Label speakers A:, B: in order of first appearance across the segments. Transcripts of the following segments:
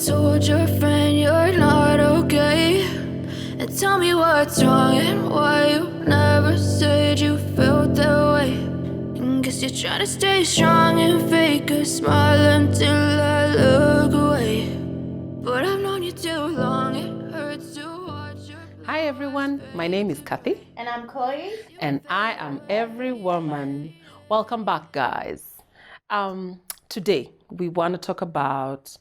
A: told your friend you're not okay? And tell me what's wrong and why you never said you felt that way. And guess you're trying to stay strong and fake a smile until I look away. But I've known you too long, it hurts to watch your...
B: Hi everyone, my name is Kathy.
C: And I'm Chloe.
B: And I am Every Woman. Welcome back, guys. Today, we want to talk about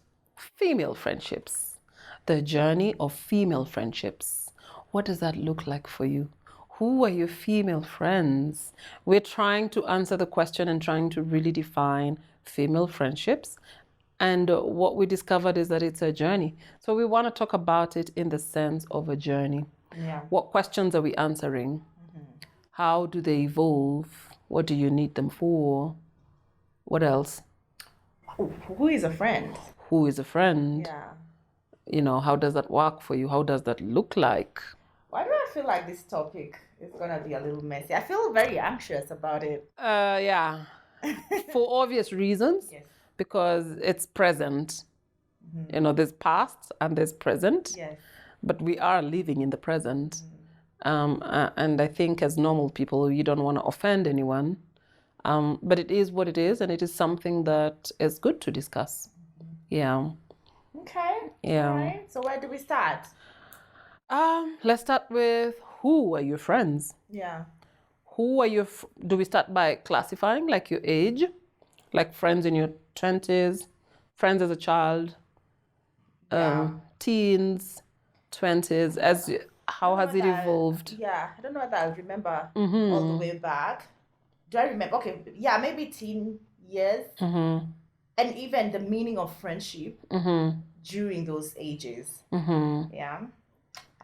B: female friendships, the journey of female friendships. What does that look like for you? Who are your female friends? We're trying to answer the question and trying to really define female friendships. And what we discovered is that it's a journey. So we want to talk about it in the sense of a journey.
C: Yeah.
B: What questions are we answering? How do they evolve? What do you need them for? What else?
C: Who is a friend?
B: Who is a friend?
C: Yeah.
B: You know, how does that work for you? How does that look like?
C: Why do I feel like this topic is going to be a little messy? I feel very anxious about it.
B: Yeah. For obvious reasons.
C: Yes.
B: Because it's present. You know, there's past and there's present.
C: Yes.
B: But we are living in the present. And I think as normal people, you don't want to offend anyone. But it is what it is, and it is something that is good to discuss. Yeah.
C: Okay.
B: Yeah.
C: All right. So where do we start?
B: Let's start with, who are your friends?
C: Yeah.
B: Who are your, do we start by classifying, like your age? Like friends in your 20s, friends as a child, teens, 20s, how has it evolved?
C: Yeah, I don't know whether I remember all the way back. Do I remember? Okay, yeah, maybe teen years. And even the meaning of friendship during those ages. Yeah.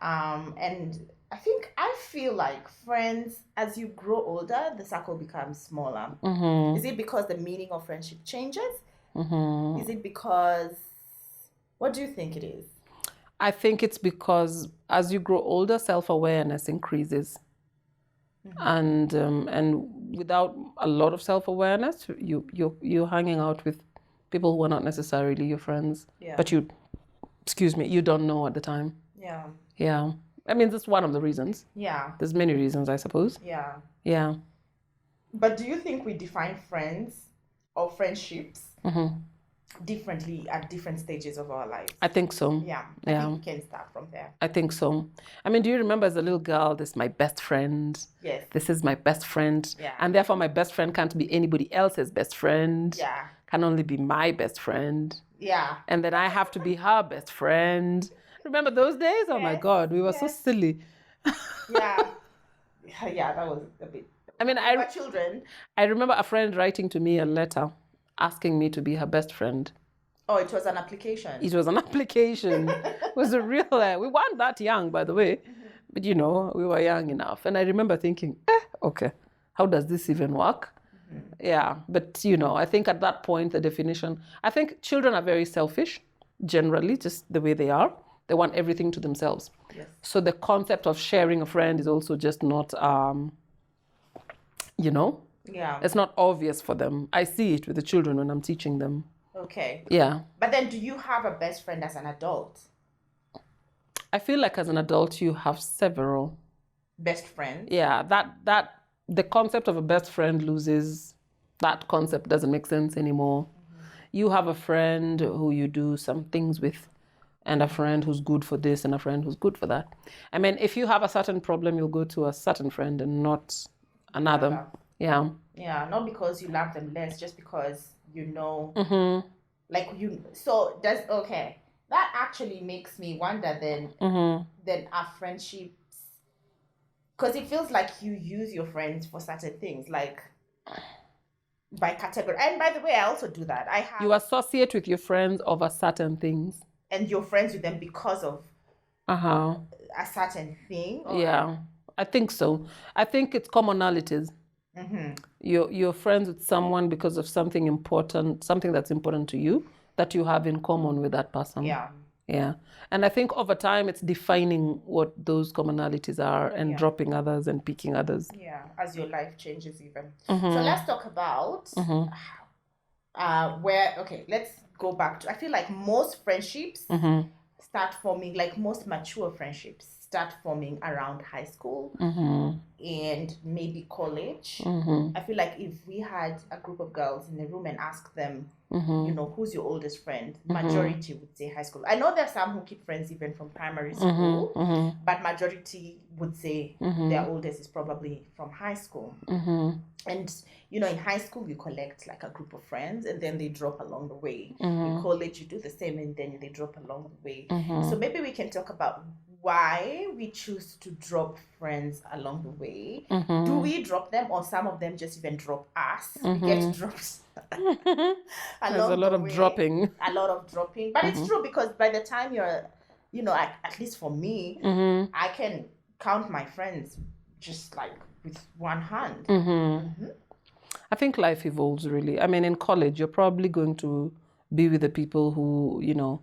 C: And I feel like friends, as you grow older, the circle becomes smaller. Is it because the meaning of friendship changes? Is it because, what do you think it is?
B: I think it's because as you grow older, self-awareness increases. And without a lot of self-awareness, you're hanging out with people who are not necessarily your friends.
C: Yeah.
B: But you don't know at the time.
C: Yeah.
B: Yeah. I mean, that's one of the reasons.
C: Yeah.
B: There's many reasons, I suppose.
C: Yeah.
B: Yeah.
C: But do you think we define friends or friendships differently at different stages of our lives?
B: I think so.
C: Yeah. I think we can start from there.
B: I think so. I mean, do you remember as a little girl, this is my best friend?
C: Yes.
B: This is my best friend.
C: Yeah.
B: And therefore my best friend can't be anybody else's best friend.
C: Yeah.
B: Can only be my best friend.
C: Yeah.
B: And then I have to be her best friend. Remember those days? Oh my God, we were so silly.
C: Yeah. Yeah, that was a bit.
B: I mean,
C: We were children.
B: I remember a friend writing to me a letter asking me to be her best friend.
C: Oh, it was an application.
B: It was an application. It was a real, we weren't that young, by the way, but you know, we were young enough. And I remember thinking, okay, how does this even work? Yeah, but you know, I think at that point, the definition, I think children are very selfish, generally, just the way they are. They want everything to themselves.
C: Yes.
B: So the concept of sharing a friend is also just not, you know,
C: Yeah.
B: it's not obvious for them. I see it with the children when I'm teaching them.
C: Okay.
B: Yeah.
C: But then do you have a best friend as an adult?
B: I feel like as an adult, you have several.
C: Best friends?
B: Yeah, that the concept of a best friend loses, that concept doesn't make sense anymore. You have a friend who you do some things with, and a friend who's good for this and a friend who's good for that. I mean, if you have a certain problem, you'll go to a certain friend and not another. Yeah.
C: Yeah, not because you love them less, just because you know, like you. So that actually makes me wonder then our friendships, because it feels like you use your friends for certain things, like by category. And by the way, I also do that.
B: You associate with your friends over certain things.
C: And you're friends with them because of a certain thing.
B: Yeah, I think so. I think it's commonalities. You're friends with someone because of something important, something that's important to you that you have in common with that person.
C: Yeah.
B: Yeah. And I think over time it's defining what those commonalities are and dropping others and picking others.
C: Yeah, as your life changes even. So let's talk about let's go back to, I feel like most friendships start forming, like most mature friendships start forming around high school and maybe college. I feel like if we had a group of girls in the room and asked them, you know, who's your oldest friend, majority would say high school. I know there are some who keep friends even from primary school, but majority would say their oldest is probably from high school. And you know, in high school you collect like a group of friends and then they drop along the way. In college you do the same and then they drop along the way. So maybe we can talk about why we choose to drop friends along the way. Do we drop them, or some of them just even drop us? We get dropped
B: There's a lot of dropping.
C: A lot of dropping. But it's true, because by the time you're, you know, at least for me, I can count my friends just like with one hand.
B: I think life evolves, really. I mean, in college, you're probably going to be with the people who, you know,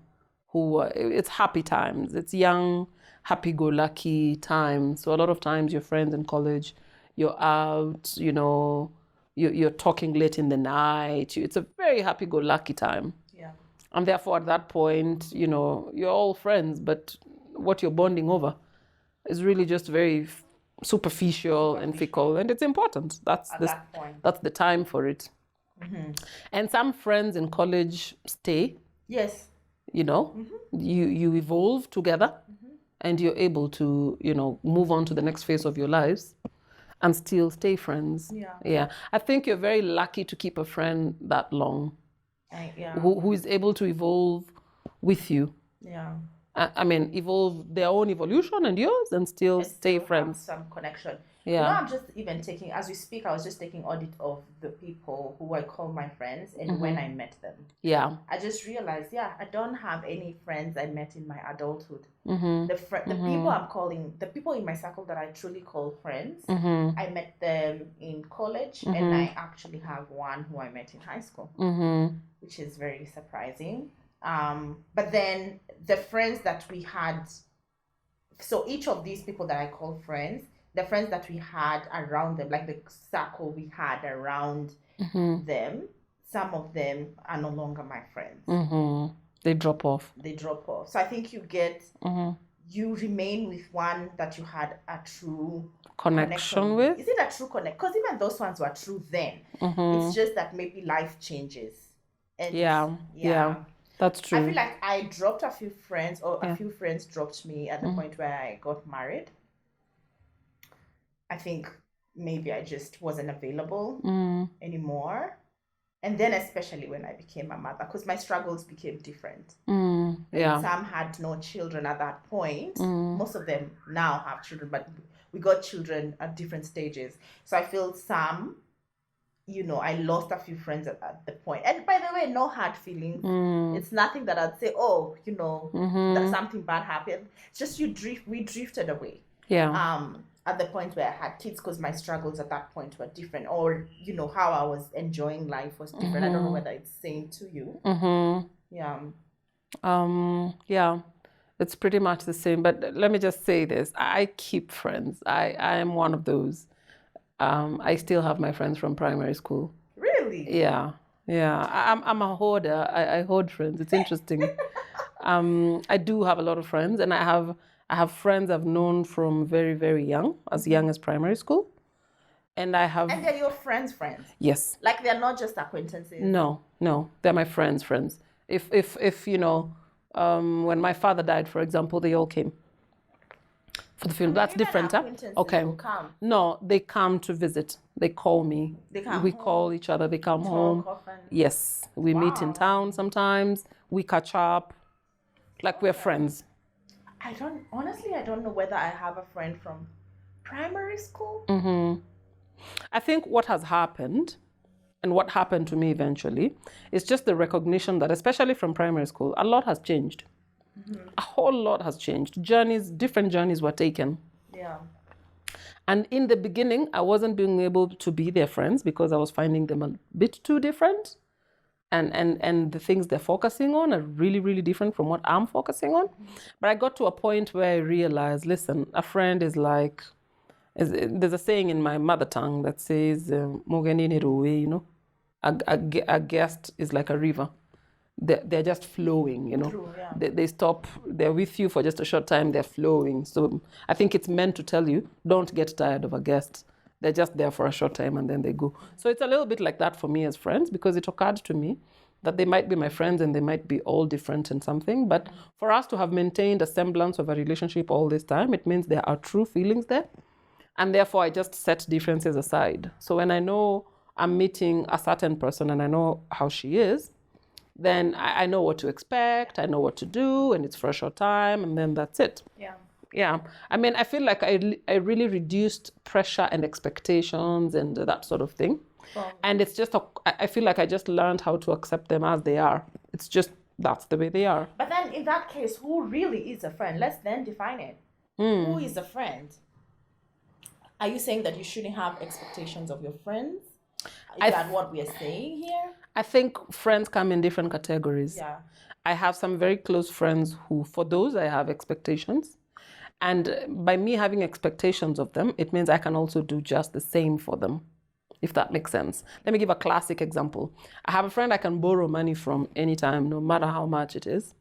B: it's happy times. It's young, happy-go-lucky time. So a lot of times your friends in college, you're out, you know, you're talking late in the night. It's a very happy-go-lucky time.
C: Yeah.
B: And therefore, at that point, you know, you're all friends, but what you're bonding over is really just very superficial and fickle, and it's important. That's
C: that point.
B: That's the time for it. And some friends in college stay.
C: Yes.
B: You know, you evolve together, and you're able to, you know, move on to the next phase of your lives and still stay friends. Yeah. I think you're very lucky to keep a friend that long, who is able to evolve with you.
C: Yeah.
B: I mean, evolve their own evolution and yours, and still stay friends.
C: Some connection.
B: Yeah.
C: You know, I'm just even taking, as we speak, I was just taking audit of the people who I call my friends and when I met them.
B: Yeah.
C: I just realized, I don't have any friends I met in my adulthood. The people I'm calling, the people in my circle that I truly call friends, I met them in college, and I actually have one who I met in high school, which is very surprising. But then the friends that we had, so each of these people that I call friends, the friends that we had around them, like the circle we had around them, some of them are no longer my friends.
B: They drop off.
C: So I think you get, you remain with one that you had a true
B: connection with.
C: Is it a true connect? Because even those ones were true then. It's just that maybe life changes. And
B: yeah. That's true.
C: I feel like I dropped a few friends, or a few friends dropped me at the point where I got married. I think maybe I just wasn't available anymore. And then especially when I became a mother, because my struggles became different. Some had no children at that point. Most of them now have children, but we got children at different stages. So I feel some, you know, I lost a few friends at the point. And by the way, no hard feelings. It's nothing that I'd say, oh, you know, that something bad happened. It's just we drifted away.
B: Yeah.
C: At the point where I had kids, because my struggles at that point were different, or, you know, how I was enjoying life was different. I don't know whether it's same to you.
B: Yeah, it's pretty much the same. But let me just say this. I keep friends. I am one of those. I still have my friends from primary school.
C: Really?
B: Yeah. I'm a hoarder. I hoard friends. It's interesting. I do have a lot of friends, and I have friends I've known from very, very young as primary school. And I have...
C: And they're your friends' friends?
B: Yes.
C: Like they're not just acquaintances?
B: No. They're my friends' friends. If you know, when my father died, for example, they all came for the funeral. That's different, huh? Okay. No, they come to visit. They call me. We call each other. They come home. Yes. We meet in town sometimes. We catch up. Like we're friends.
C: I don't know whether I have a friend from primary school.
B: I think what has happened, and what happened to me eventually, is just the recognition that, especially from primary school, a lot has changed. A whole lot has changed. Different journeys were taken.
C: Yeah.
B: And in the beginning, I wasn't being able to be their friends because I was finding them a bit too different. And the things they're focusing on are really, really different from what I'm focusing on. But I got to a point where I realized, listen, a friend is like, there's a saying in my mother tongue that says, you know, a guest is like a river. they're just flowing, you know.
C: True, yeah.
B: They stop, they're with you for just a short time, they're flowing. So I think it's meant to tell you, don't get tired of a guest. They're just there for a short time and then they go. So it's a little bit like that for me as friends, because it occurred to me that they might be my friends and they might be all different in something. But for us to have maintained a semblance of a relationship all this time, it means there are true feelings there. And therefore, I just set differences aside. So when I know I'm meeting a certain person and I know how she is, then I know what to expect, I know what to do, and it's for a short time, and then that's it.
C: Yeah.
B: Yeah. I mean, I feel like I really reduced pressure and expectations and that sort of thing. And it's just, I feel like I just learned how to accept them as they are. It's just, that's the way they are.
C: But then in that case, who really is a friend? Let's then define it. Who is a friend? Are you saying that you shouldn't have expectations of your friends? Is that what we are saying here?
B: I think friends come in different categories.
C: Yeah.
B: I have some very close friends who, for those, I have expectations. And by me having expectations of them, it means I can also do just the same for them, if that makes sense. Let me give a classic example. I have a friend I can borrow money from anytime, no matter how much it is.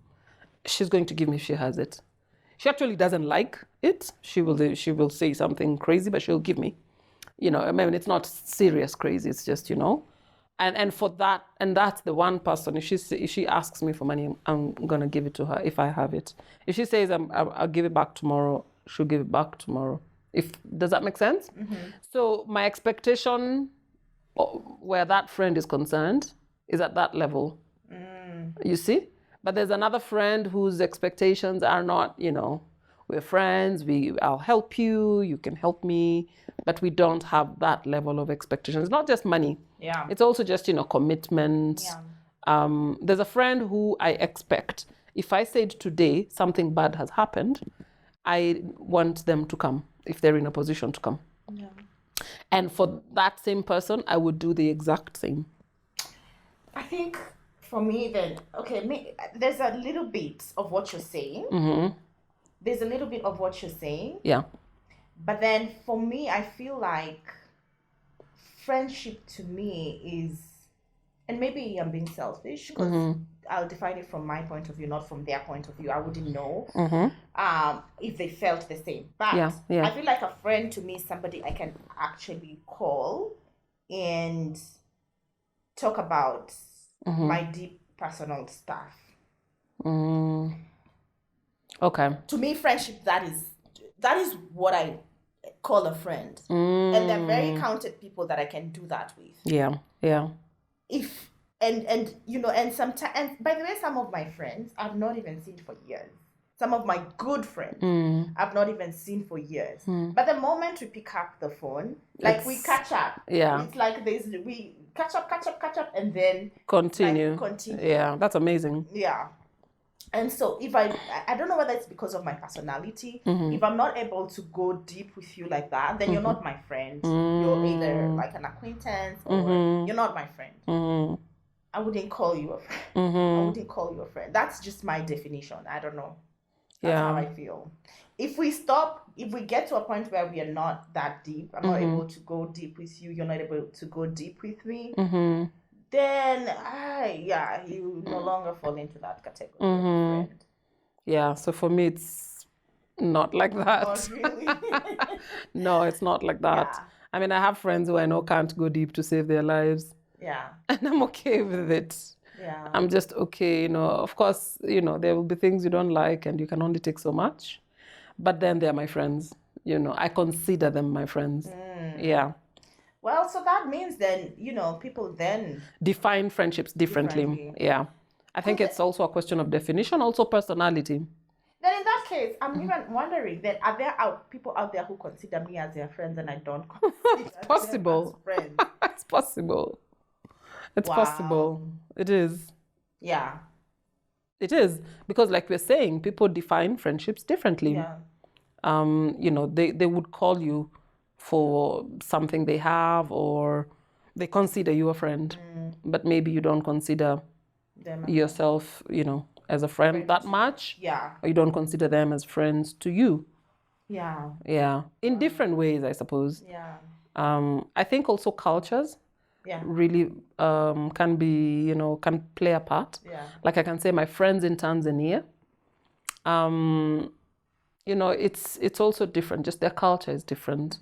B: She's going to give me if she has it. She actually doesn't like it. She will say something crazy, but she'll give me. You know, I mean, it's not serious crazy. It's just, you know. And for that, and that's the one person, if she asks me for money, I'm going to give it to her if I have it. If she says I'll give it back tomorrow, she'll give it back tomorrow. Does that make sense? Mm-hmm. So my expectation where that friend is concerned is at that level. You see? But there's another friend whose expectations are not, you know, we're friends, I'll help you, you can help me, but we don't have that level of expectations. It's not just money.
C: Yeah.
B: It's also just, you know, commitment.
C: Yeah.
B: There's a friend who I expect, if I said today something bad has happened, I want them to come, if they're in a position to come.
C: Yeah.
B: And for that same person, I would do the exact same.
C: I think for me then, okay, there's a little bit of what you're saying.
B: Mm-hmm.
C: There's a little bit of what you're saying.
B: Yeah.
C: But then for me, I feel like friendship to me is, and maybe I'm being selfish because I'll define it from my point of view, not from their point of view. I wouldn't know if they felt the same. But I feel like a friend to me is somebody I can actually call and talk about my deep personal stuff.
B: Okay.
C: To me, friendship, that is what I call a friend. And they're very counted people that I can do that with.
B: Yeah. Yeah.
C: And you know, and sometimes, and by the way, some of my friends I've not even seen for years. Some of my good friends I've not even seen for years. But the moment we pick up the phone, like we catch up.
B: Yeah.
C: It's like we catch up, and then
B: continue. Yeah, that's amazing.
C: Yeah. And so if I don't know whether it's because of my personality, if I'm not able to go deep with you like that, then you're not my friend. You're either like an acquaintance or you're not my friend. I wouldn't call you a friend. I wouldn't call you a friend. That's just my definition. I don't know. That's how I feel. If we get to a point where we are not that deep, I'm not able to go deep with you, you're not able to go deep with me, then you no longer fall into that category of friend.
B: Yeah, so for me it's not like that.
C: Not really.
B: No, it's not like that.
C: Yeah.
B: I mean, I have friends who I know can't go deep to save their lives.
C: Yeah.
B: And I'm okay with it.
C: Yeah.
B: I'm just okay, you know. Of course, you know, there will be things you don't like and you can only take so much. But then they're my friends. You know, I consider them my friends. Yeah.
C: Well, so that means then, you know, people then
B: define friendships differently. Yeah. I think it's also a question of definition, also personality.
C: Then in that case, I'm even wondering that are there people out there who consider me as their friends and I don't consider
B: It's possible.
C: them as friends?
B: It's possible. It's possible. It is.
C: Yeah.
B: It is. Because like we're saying, people define friendships differently.
C: Yeah.
B: You know, they would call you for something they have, or they consider you a friend, but maybe you don't consider
C: Them
B: yourself, you know, as a friend that much.
C: Yeah.
B: Or you don't consider them as friends to you.
C: Yeah.
B: Yeah. In different ways, I suppose.
C: Yeah.
B: I think also cultures. really can be, can play a part.
C: Yeah.
B: Like I can say my friends in Tanzania, it's also different. Just their culture is different.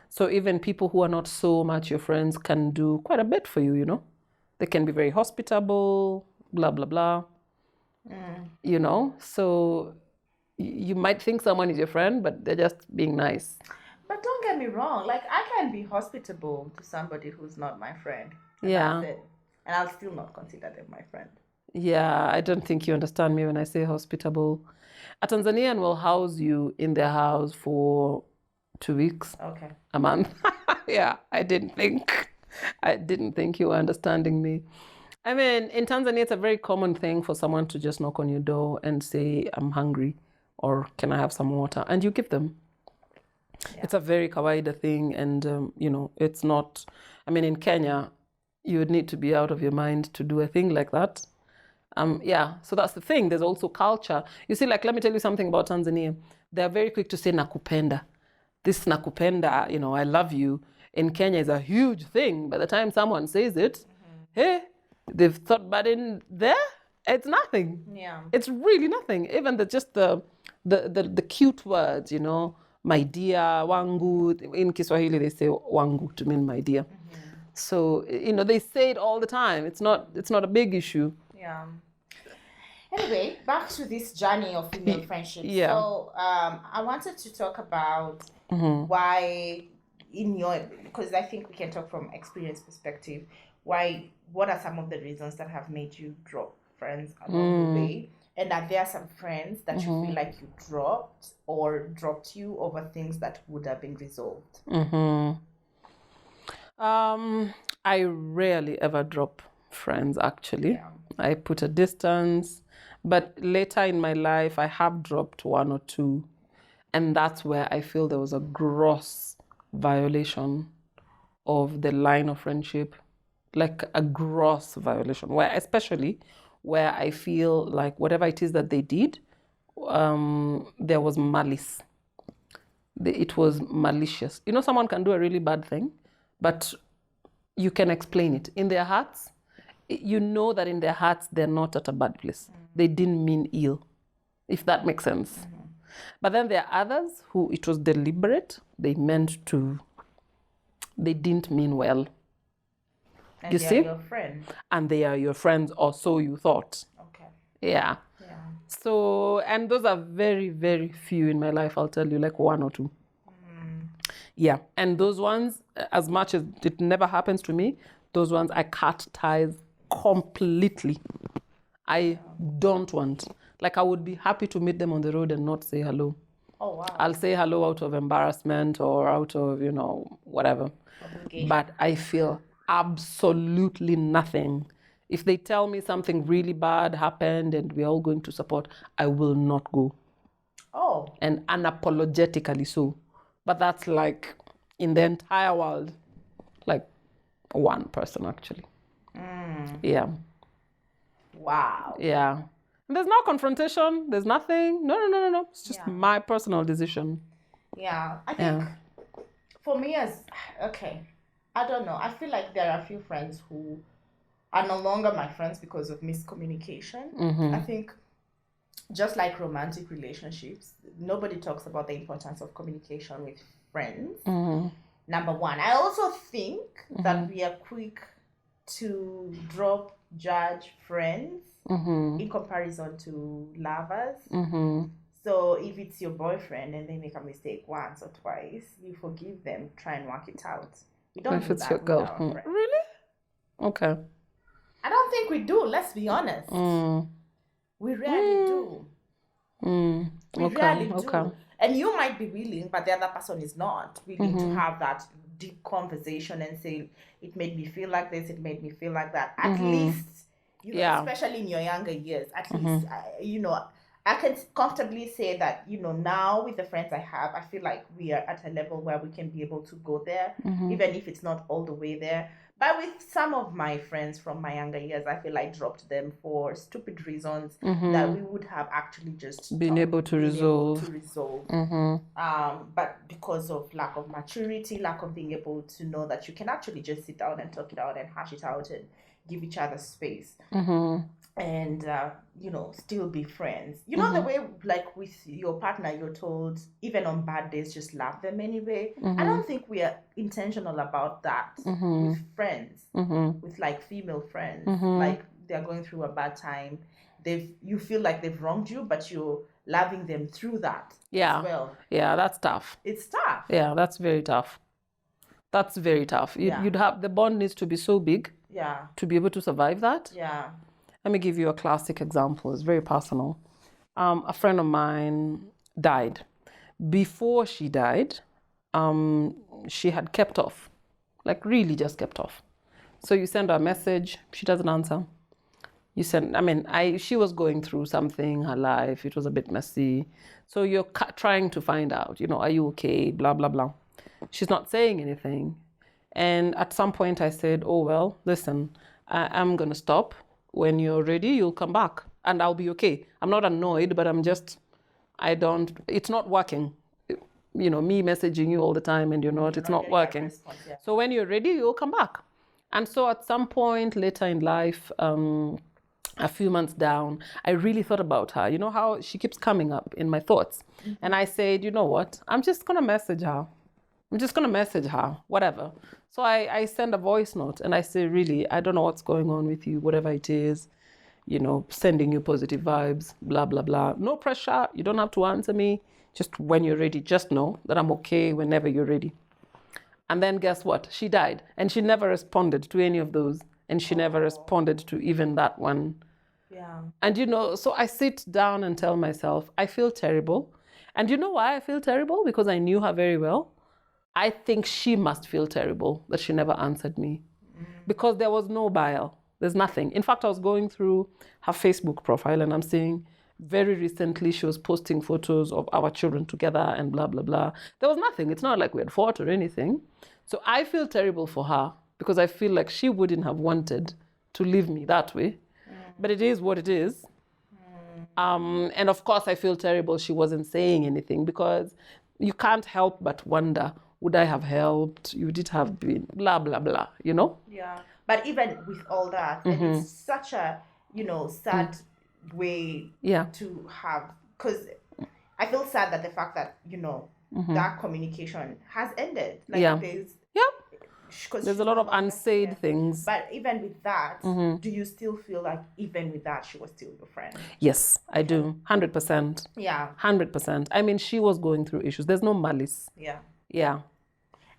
B: So even people who are not so much your friends can do quite a bit for you, They can be very hospitable, blah, blah, blah. So you might think someone is your friend, but they're just being nice.
C: But don't get me wrong, like I can be hospitable to somebody who's not my friend. And
B: Yeah.
C: that's it. And I'll still not consider them my friend.
B: Yeah, I don't think you understand me when I say hospitable. A Tanzanian will house you in their house for 2 weeks,
C: Okay.
B: a month. Yeah, I didn't think you were understanding me. I mean, in Tanzania, it's a very common thing for someone to just knock on your door and say, I'm hungry, or can I have some water? And you give them. Yeah. It's a very kawaida thing. And, it's not, in Kenya, you would need to be out of your mind to do a thing like that. So that's the thing. There's also culture. You see, like, let me tell you something about Tanzania. They're very quick to say nakupenda. This nakupenda, I love you, in Kenya is a huge thing. By the time someone says it, hey, they've thought, but in there, it's nothing.
C: Yeah.
B: It's really nothing. Even the cute words, my dear, wangu. In Kiswahili, they say wangu to mean my dear. So, they say it all the time. It's not a big issue.
C: Yeah. Anyway, back to this journey of female friendships.
B: Yeah.
C: So, I wanted to talk about why because I think we can talk from experience perspective, what are some of the reasons that have made you drop friends along the way? And are there some friends that you feel like you dropped or dropped you over things that would have been resolved?
B: I rarely ever drop friends, actually.
C: Yeah.
B: I put a distance, but later in my life, I have dropped one or two. And that's where I feel there was a gross violation of the line of friendship, like a gross violation, especially where I feel like whatever it is that they did, there was malice. It was malicious. Someone can do a really bad thing, but you can explain it. In their hearts, that in their hearts, they're not at a bad place. They didn't mean ill, if that makes sense. But then there are others who it was deliberate. They didn't mean well.
C: And
B: you
C: they
B: see?
C: Are your friend.
B: And they are your friends, or so you thought.
C: Okay.
B: Yeah. So, and those are very, very few in my life, I'll tell you, like one or two. Yeah. And those ones, as much as it never happens to me, those ones I cut ties completely. I don't want. Like, I would be happy to meet them on the road and not say hello.
C: Oh, wow.
B: I'll say hello out of embarrassment or out of, whatever.
C: Obligation.
B: But I feel absolutely nothing. If they tell me something really bad happened and we're all going to support, I will not go.
C: Oh.
B: And unapologetically so. But that's like in the entire world, like one person actually. Yeah.
C: Wow.
B: Yeah. And there's no confrontation. There's nothing. No. It's just my personal decision.
C: Yeah. I think for me I don't know. I feel like there are a few friends who are no longer my friends because of miscommunication. I think just like romantic relationships, nobody talks about the importance of communication with friends. Number one. I also think that we are quick to judge friends in comparison to lovers. So if it's your boyfriend and they make a mistake once or twice, you forgive them, try and work it out. We don't do
B: it's
C: that
B: your
C: with
B: girl.
C: our friends.
B: Really? Okay.
C: I don't think we do, let's be honest. We rarely do. We rarely do. And you might be willing, but the other person is not willing to have that deep conversation and say, it made me feel like this, it made me feel like that. At least, especially in your younger years, at least, I can comfortably say that, now with the friends I have, I feel like we are at a level where we can be able to go there, even if it's not all the way there. But with some of my friends from my younger years, I feel I dropped them for stupid reasons that we would have actually just
B: Been able to resolve.
C: But because of lack of maturity, lack of being able to know that you can actually just sit down and talk it out and hash it out and give each other space. And still be friends. You know, the way, like, with your partner, you're told even on bad days just love them anyway. I don't think we are intentional about that with friends, with like female friends. Like, they're going through a bad time, you feel like they've wronged you, but you're loving them through that as well.
B: That's tough.
C: It's tough.
B: That's very tough. That's very tough. You'd have, the bond needs to be so big to be able to survive that. Let me give you a classic example. It's very personal. A friend of mine died. Before she died, she had kept off, like really just kept off. So you send her a message, she doesn't answer. She was going through something, her life, it was a bit messy. So you're trying to find out, are you okay, blah, blah, blah. She's not saying anything. And at some point I said, oh, well, listen, I'm going to stop. When you're ready, you'll come back and I'll be okay. I'm not annoyed, but it's not working. Me messaging you all the time and it's not working.
C: Response,
B: So when you're ready, you'll come back. And so at some point later in life, a few months down, I really thought about her. You know how she keeps coming up in my thoughts. And I said, you know what? I'm just going to message her, whatever. So I send a voice note and I say, really, I don't know what's going on with you, whatever it is, sending you positive vibes, blah, blah, blah. No pressure. You don't have to answer me. Just when you're ready, just know that I'm okay whenever you're ready. And then guess what? She died and she never responded to any of those. And she never responded to even that one. And so I sit down and tell myself, I feel terrible. And you know why I feel terrible? Because I knew her very well. I think she must feel terrible that she never answered me because there was no bile. There's nothing. In fact, I was going through her Facebook profile and I'm seeing very recently she was posting photos of our children together and blah, blah, blah. There was nothing. It's not like we had fought or anything. So I feel terrible for her because I feel like she wouldn't have wanted to leave me that way. But it is what it is. And of course, I feel terrible she wasn't saying anything because you can't help but wonder, would I have helped? Would it have been blah, blah, blah,
C: Yeah. But even with all that, and it's such a, sad way to have, because I feel sad that the fact that, that communication has ended. Like
B: there's a lot of unsaid things.
C: But even with that, do you still feel like even with that, she was still your friend?
B: Yes, I do. 100%.
C: Yeah.
B: 100%. I mean, she was going through issues. There's no malice.
C: Yeah.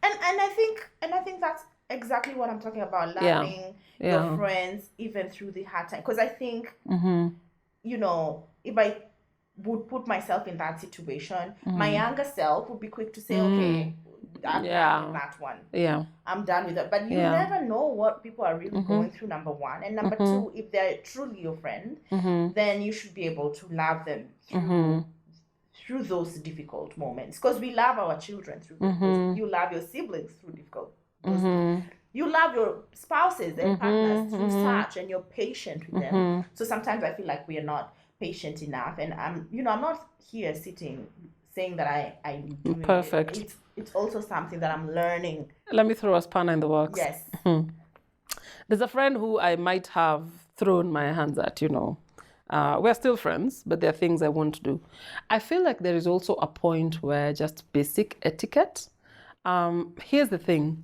C: And I think that's exactly what I'm talking about. Loving your friends even through the hard time. Because I think, if I would put myself in that situation, my younger self would be quick to say, okay, I'm done with that one. I'm done with it. But you never know what people are really going through, number one. And number two, if they're truly your friend, then you should be able to love them through those difficult moments. Because we love our children through those. You love your siblings through difficult you love your spouses and partners through such, and you're patient with them. So sometimes I feel like we are not patient enough. And I'm not here sitting saying that I'm doing
B: perfect.
C: It's also something that I'm learning.
B: Let me throw a spanner in the works.
C: Yes.
B: There's a friend who I might have thrown my hands at, we're still friends, but there are things I won't do. I feel like there is also a point where just basic etiquette. Here's the thing.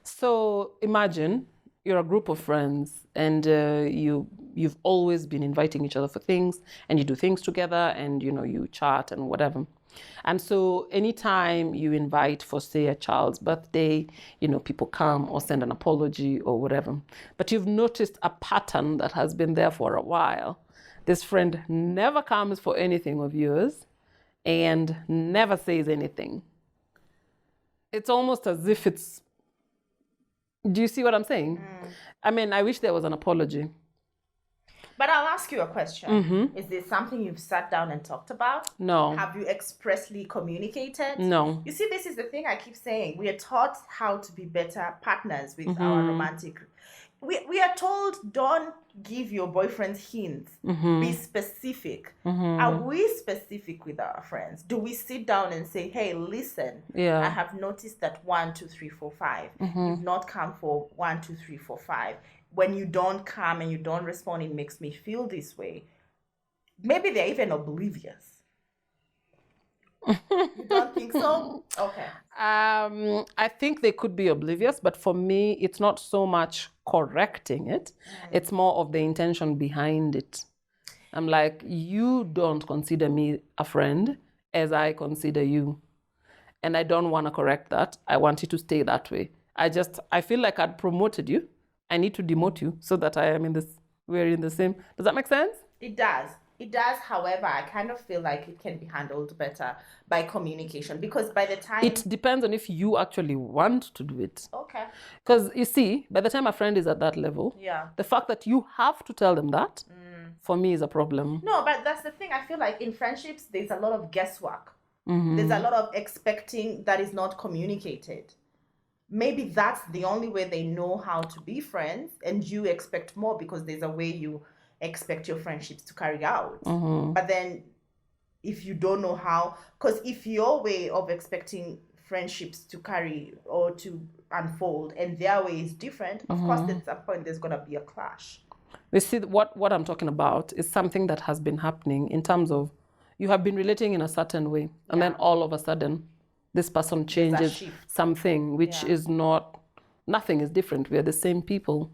B: So imagine you're a group of friends and you've always been inviting each other for things and you do things together and, you chat and whatever. And so anytime you invite for, say, a child's birthday, people come or send an apology or whatever. But you've noticed a pattern that has been there for a while. This friend never comes for anything of yours and never says anything. It's almost as if it's... Do you see what I'm saying? I mean, I wish there was an apology.
C: But I'll ask you a question.
B: Mm-hmm.
C: Is this something you've sat down and talked about?
B: No.
C: Have you expressly communicated?
B: No.
C: You see, this is the thing I keep saying. We are taught how to be better partners with our romantic. We are told, don't give your boyfriend hints. Be specific. Are we specific with our friends? Do we sit down and say, hey, listen, I have noticed that 1, 2, 3, 4, 5. You've not come for 1, 2, 3, 4, 5. When you don't come and you don't respond, it makes me feel this way. Maybe they're even oblivious. You don't think so? Okay.
B: I think they could be oblivious, but for me, it's not so much correcting it. It's more of the intention behind it. I'm like, you don't consider me a friend as I consider you. And I don't want to correct that. I want you to stay that way. I feel like I'd promoted you. I need to demote you so that we're in the same. Does that make sense?
C: It does. It does. However, I kind of feel like it can be handled better by communication, because by the time...
B: It depends on if you actually want to do it.
C: Okay.
B: Because you see, by the time a friend is at that level, the fact that you have to tell them that, for me, is a problem.
C: No, but that's the thing. I feel like in friendships, there's a lot of guesswork. There's a lot of expecting that is not communicated. Maybe that's the only way they know how to be friends, and you expect more because there's a way you expect your friendships to carry out. But then if you don't know how, because if your way of expecting friendships to carry or to unfold and their way is different, of course at some point there's going to be a clash.
B: You see, what I'm talking about is something that has been happening in terms of you have been relating in a certain way, and then all of a sudden this person changes something, which is nothing is different. We are the same people.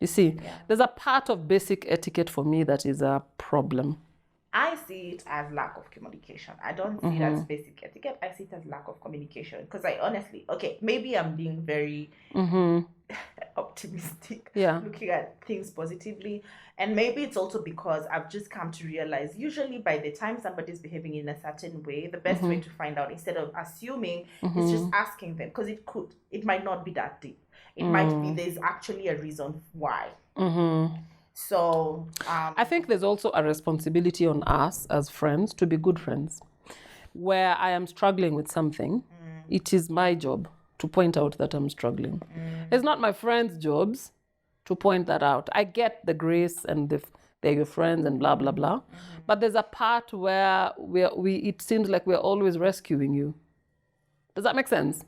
B: You see, there's a part of basic etiquette for me that is a problem.
C: I see it as lack of communication. I don't see it as basic etiquette. I see it as lack of communication. Because I honestly, maybe I'm being very optimistic, looking at things positively. And maybe it's also because I've just come to realize, usually by the time somebody's behaving in a certain way, the best way to find out, instead of assuming, is just asking them. Because it might not be that deep. It might be there's actually a reason why. So
B: I think there's also a responsibility on us as friends to be good friends. Where I am struggling with something, it is my job to point out that I'm struggling. It's not my friends' jobs to point that out. I get the grace and they're your friends and blah, blah, blah. But there's a part where it seems like we're always rescuing you. Does that make sense?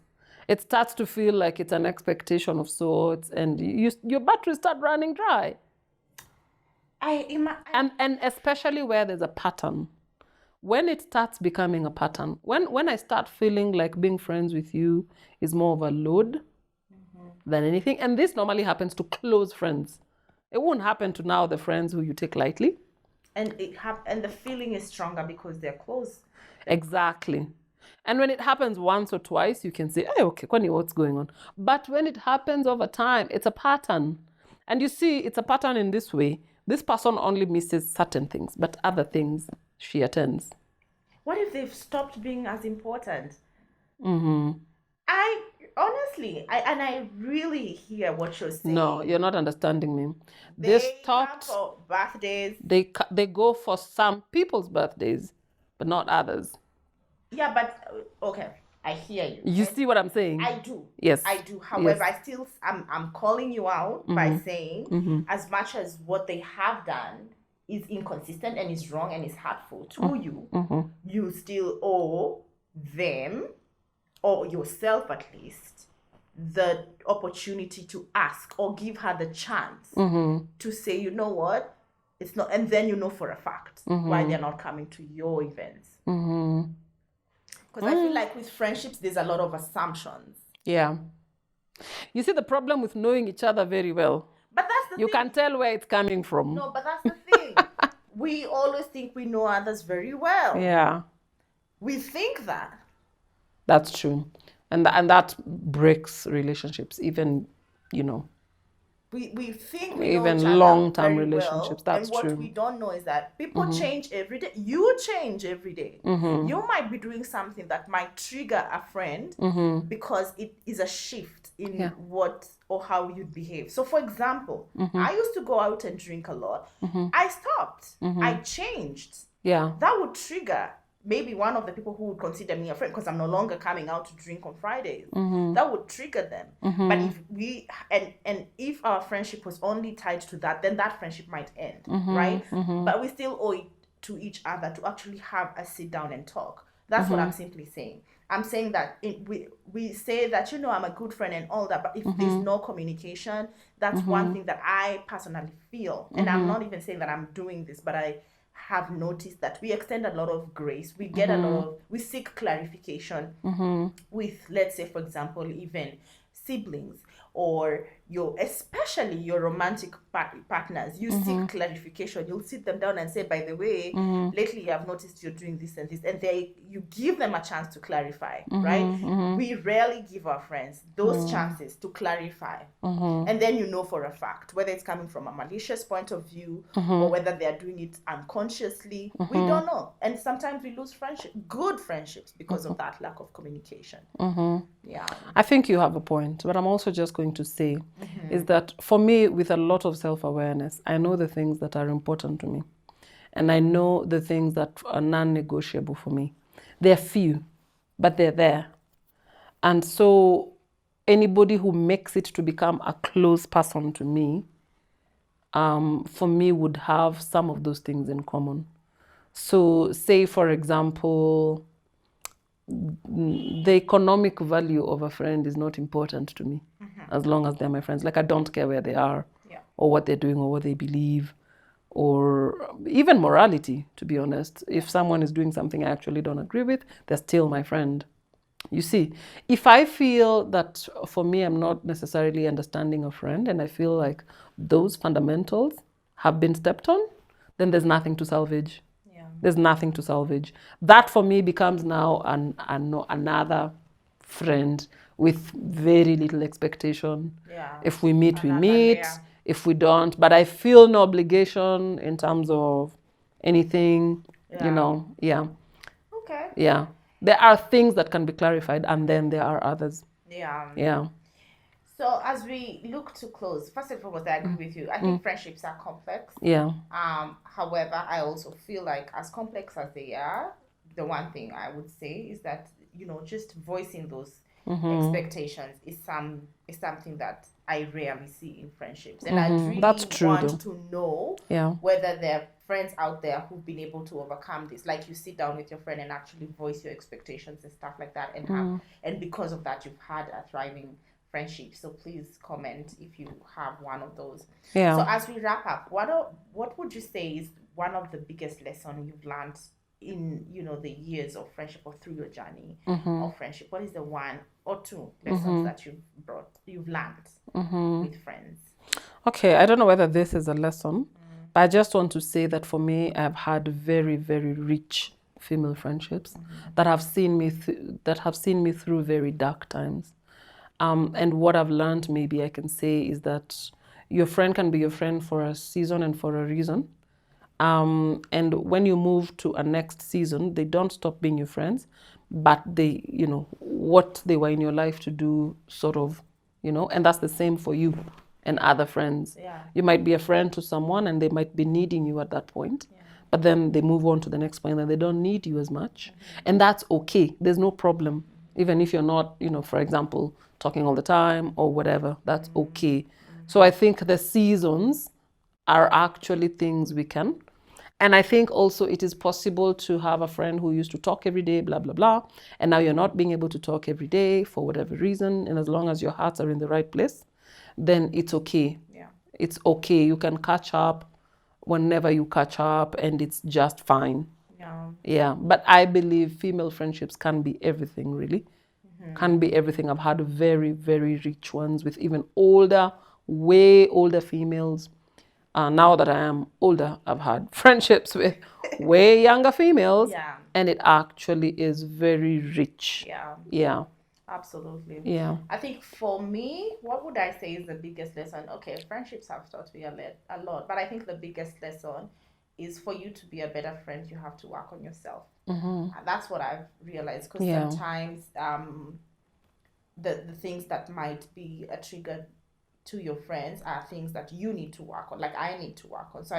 B: It starts to feel like it's an expectation of sorts, and your batteries start running dry. And especially where there's a pattern. When it starts becoming a pattern, when I start feeling like being friends with you is more of a load than anything, and this normally happens to close friends. It won't happen to now the friends who you take lightly.
C: And the feeling is stronger because they're close.
B: Exactly. And when it happens once or twice, you can say, hey, okay, Kwani, what's going on? But when it happens over time, it's a pattern. And you see, it's a pattern in this way. This person only misses certain things, but other things she attends.
C: What if they've stopped being as important? I really hear what you're saying.
B: No, you're not understanding me.
C: They stopped come for birthdays.
B: They go for some people's birthdays, but not others.
C: Yeah, but okay, I hear you.
B: You see what I'm saying?
C: I do.
B: Yes.
C: I do. However, I'm calling you out by saying as much as what they have done is inconsistent and is wrong and is hurtful to you, you still owe them, or yourself at least, the opportunity to ask or give her the chance to say, you know what, it's not, and then you know for a fact why they're not coming to your events. Because I feel like with friendships, there's a lot of assumptions.
B: Yeah. You see the problem with knowing each other very well.
C: But that's the thing.
B: You can tell where it's coming from.
C: No, but that's the thing. We always think we know others very well.
B: Yeah.
C: We think that.
B: That's true. And that breaks relationships, even,
C: we think we know
B: Even
C: each other
B: long-term
C: very
B: relationships,
C: well,
B: that's
C: and what
B: true.
C: we don't know is that people change every day. You change every day. You might be doing something that might trigger a friend because it is a shift in what or how you behave. So, for example, I used to go out and drink a lot. I stopped. I changed.
B: Yeah.
C: That would trigger maybe one of the people who would consider me a friend because I'm no longer coming out to drink on Fridays. That would trigger them. But if we and if our friendship was only tied to that, then that friendship might end, right? But we still owe it to each other to actually have a sit down and talk. That's what I'm simply saying. I'm saying that we say that, I'm a good friend and all that, but if there's no communication, that's one thing that I personally feel. And I'm not even saying that I'm doing this, but I have noticed that we extend a lot of grace. We get we seek clarification with, let's say, for example, even siblings or especially your romantic partners. You seek clarification. You'll sit them down and say, by the way, lately I've noticed you're doing this and this, and you give them a chance to clarify, right? We rarely give our friends those chances to clarify, and then for a fact whether it's coming from a malicious point of view or whether they're doing it unconsciously. We don't know, and sometimes we lose good friendships because of that lack of communication. Yeah,
B: I think you have a point, but I'm also just going to say is that for me, with a lot of self-awareness, I know the things that are important to me. And I know the things that are non-negotiable for me. They're few, but they're there. And so anybody who makes it to become a close person to me, for me, would have some of those things in common. So say, for example, the economic value of a friend is not important to me as long as they're my friends. Like, I don't care where they are or what they're doing or what they believe or even morality, to be honest. If someone is doing something I actually don't agree with, they're still my friend. You see, if I feel that for me, I'm not necessarily understanding a friend and I feel like those fundamentals have been stepped on, then there's nothing to salvage. There's nothing to salvage. That for me becomes now another friend with very little expectation. If we meet, we meet. If we don't, but I feel no obligation in terms of anything,
C: Okay.
B: Yeah. There are things that can be clarified and then there are others.
C: Yeah. So as we look to close, first and foremost, I agree with you. I think friendships are complex.
B: Yeah.
C: However, I also feel like as complex as they are, the one thing I would say is that, just voicing those expectations is something that I rarely see in friendships. And I really want to know whether there are friends out there who've been able to overcome this. Like, you sit down with your friend and actually voice your expectations and stuff like that, and because of that, you've had a thriving friendship. So please comment if you have one of those. So as we wrap up, what would you say is one of the biggest lessons you've learned in the years of friendship or through your journey of friendship? What is the one or two lessons that you've learned with friends?
B: Okay, I don't know whether this is a lesson, but I just want to say that for me, I've had very, very rich female friendships that have seen me through very dark times. And what I've learned, maybe I can say, is that your friend can be your friend for a season and for a reason. And when you move to a next season, they don't stop being your friends, but they, what they were in your life to do, sort of, and that's the same for you and other friends. You might be a friend to someone and they might be needing you at that point, but then they move on to the next point and they don't need you as much. And that's okay. There's no problem. Even if you're not, for example, talking all the time or whatever, that's okay. So I think the seasons are actually things we can. And I think also it is possible to have a friend who used to talk every day, blah, blah, blah. And now you're not being able to talk every day for whatever reason. And as long as your hearts are in the right place, then it's okay. It's okay. You can catch up whenever you catch up and it's just fine. Yeah. But I believe female friendships can be everything, really. Can be everything. I've had very, very rich ones with even way older females. Now that I am older, I've had friendships with way younger females, and it actually is very rich.
C: Yeah. Absolutely.
B: Yeah.
C: I think for me, what would I say is the biggest lesson? Okay, friendships have taught me a lot, but I think the biggest lesson is for you to be a better friend, you have to work on yourself. And that's what I've realized, because
B: Yeah.
C: sometimes the things that might be a trigger to your friends are things that you need to work on, like I need to work on. So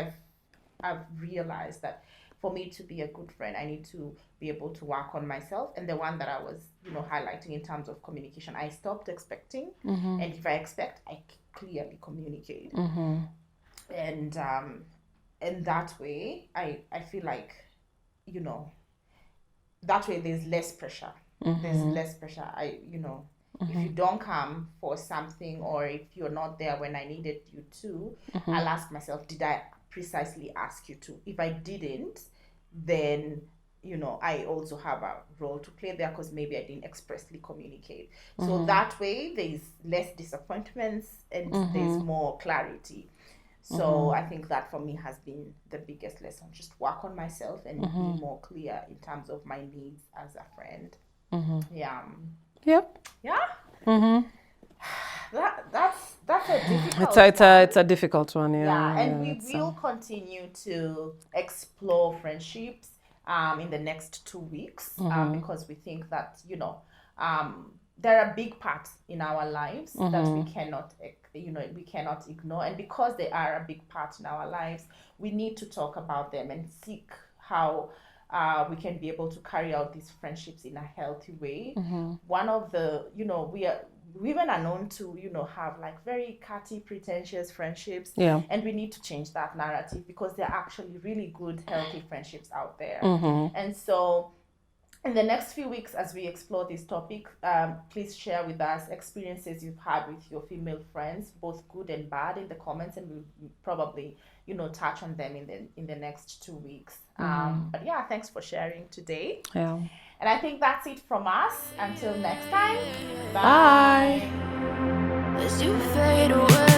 C: I've realized that for me to be a good friend, I need to be able to work on myself. And the one that I was, highlighting in terms of communication, I stopped expecting. And if I expect, I clearly communicate. And that way, I feel like, that way there's less pressure. There's less pressure. If you don't come for something, or if you're not there when I needed you to, I'll ask myself, did I precisely ask you to? If I didn't, then I also have a role to play there, because maybe I didn't expressly communicate. So that way there's less disappointments and there's more clarity. So I think that for me has been the biggest lesson. Just work on myself and be more clear in terms of my needs as a friend. Yeah.
B: Yep.
C: Yeah. That's a difficult
B: It's a difficult one.
C: yeah, and
B: yeah,
C: we will continue to explore friendships in the next 2 weeks, because we think that there are big parts in our lives that we cannot ignore, and because they are a big part in our lives, we need to talk about them and seek how we can be able to carry out these friendships in a healthy way. One of the women are known to have like very catty, pretentious friendships.
B: Yeah.
C: And we need to change that narrative, because there are actually really good, healthy friendships out there. And so in the next few weeks, as we explore this topic, please share with us experiences you've had with your female friends, both good and bad, in the comments, and we'll probably touch on them in the next 2 weeks. But yeah, thanks for sharing today.
B: Yeah.
C: And I think that's it from us. Until next time,
B: Bye.
A: As you fade away.